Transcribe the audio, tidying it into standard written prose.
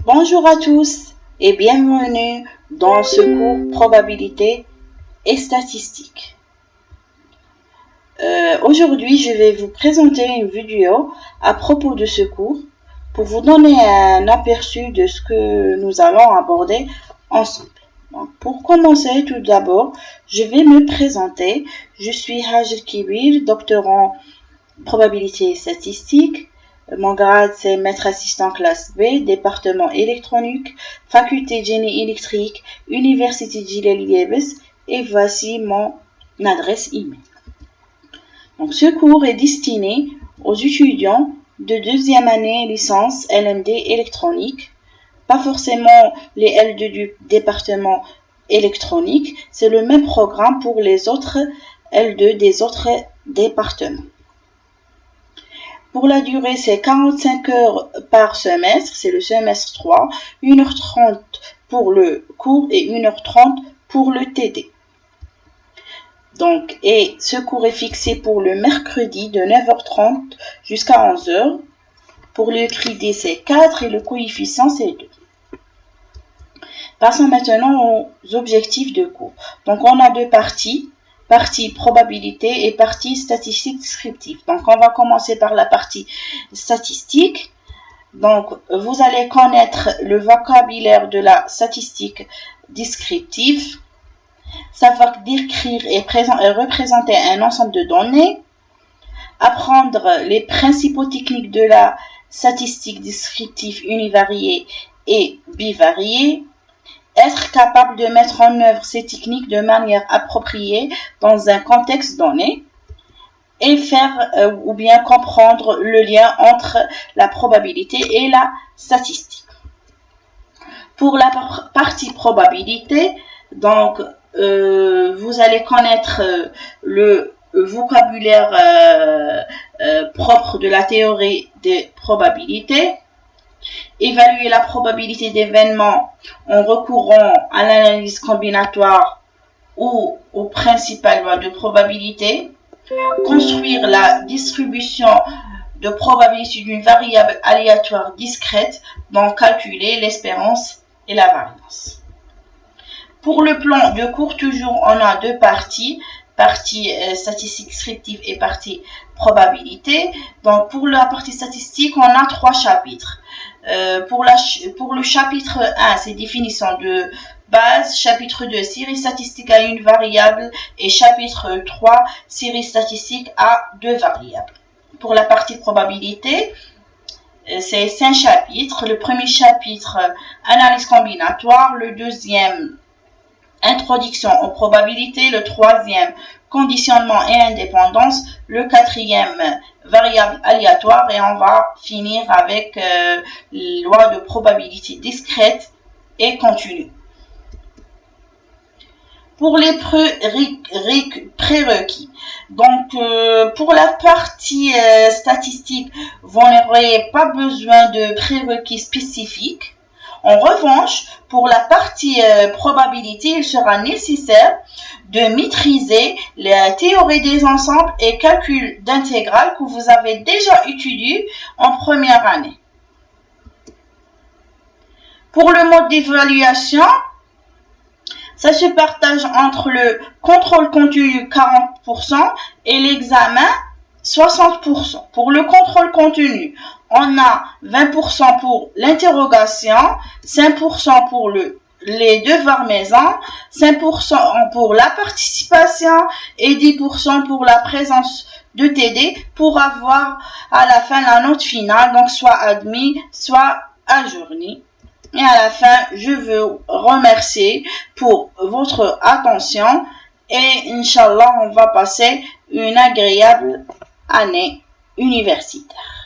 Bonjour à tous et bienvenue dans ce cours probabilité et statistique. Aujourd'hui, je vais vous présenter une vidéo à propos de ce cours pour vous donner un aperçu de ce que nous allons aborder ensemble. Donc, pour commencer, tout d'abord, je vais me présenter. Je suis Hajer Kibir, doctorant probabilité et statistique. Mon grade, c'est maître assistant classe B, département électronique, faculté de génie électrique, Université Djilali Yebes, et voici mon adresse email. Donc, ce cours est destiné aux étudiants de deuxième année licence LMD électronique, pas forcément les L2 du département électronique, c'est le même programme pour les autres L2 des autres départements. Pour la durée, c'est 45 heures par semestre, c'est le semestre 3, 1h30 pour le cours et 1h30 pour le TD. Donc, et ce cours est fixé pour le mercredi de 9h30 jusqu'à 11h. Pour le crédit, c'est 4 et le coefficient, c'est 2. Passons maintenant aux objectifs de cours. Donc, on a deux parties. Partie probabilité et partie statistique descriptive. Donc, on va commencer par la partie statistique. Donc, vous allez connaître le vocabulaire de la statistique descriptive, savoir décrire et représenter un ensemble de données, apprendre les principaux techniques de la statistique descriptive univariée et bivariée, être capable de mettre en œuvre ces techniques de manière appropriée dans un contexte donné et faire ou bien comprendre le lien entre la probabilité et la statistique. Pour la partie probabilité, donc vous allez connaître le vocabulaire propre de la théorie des probabilités. Évaluer la probabilité d'événements en recourant à l'analyse combinatoire ou aux principales lois de probabilité. Construire la distribution de probabilité d'une variable aléatoire discrète, donc calculer l'espérance et la variance. Pour le plan de cours, toujours, on a deux parties. Partie statistique descriptive et partie probabilité. Donc, pour la partie statistique, on a 3 chapitres. Pour le chapitre 1, c'est définition de base. Chapitre 2, série statistique à une variable. Et chapitre 3, série statistique à 2 variables. Pour la partie probabilité, c'est 5 chapitres. Le premier chapitre, analyse combinatoire. Le deuxième, introduction aux probabilités, le troisième, conditionnement et indépendance, le quatrième, variable aléatoire, et on va finir avec loi de probabilité discrète et continue. Pour les prérequis, donc pour la partie statistique, vous n'aurez pas besoin de prérequis spécifiques. En revanche, pour la partie probabilité, il sera nécessaire de maîtriser la théorie des ensembles et calcul d'intégrale que vous avez déjà étudié en première année. Pour le mode d'évaluation, ça se partage entre le contrôle continu 40% et l'examen 60%. Pour le contrôle continu, on a 20% pour l'interrogation, 5% pour les devoirs maison, 5% pour la participation et 10% pour la présence de TD pour avoir à la fin la note finale, donc soit admis, soit ajourné. Et à la fin, je veux remercier pour votre attention et Inch'Allah, on va passer une agréable année universitaire.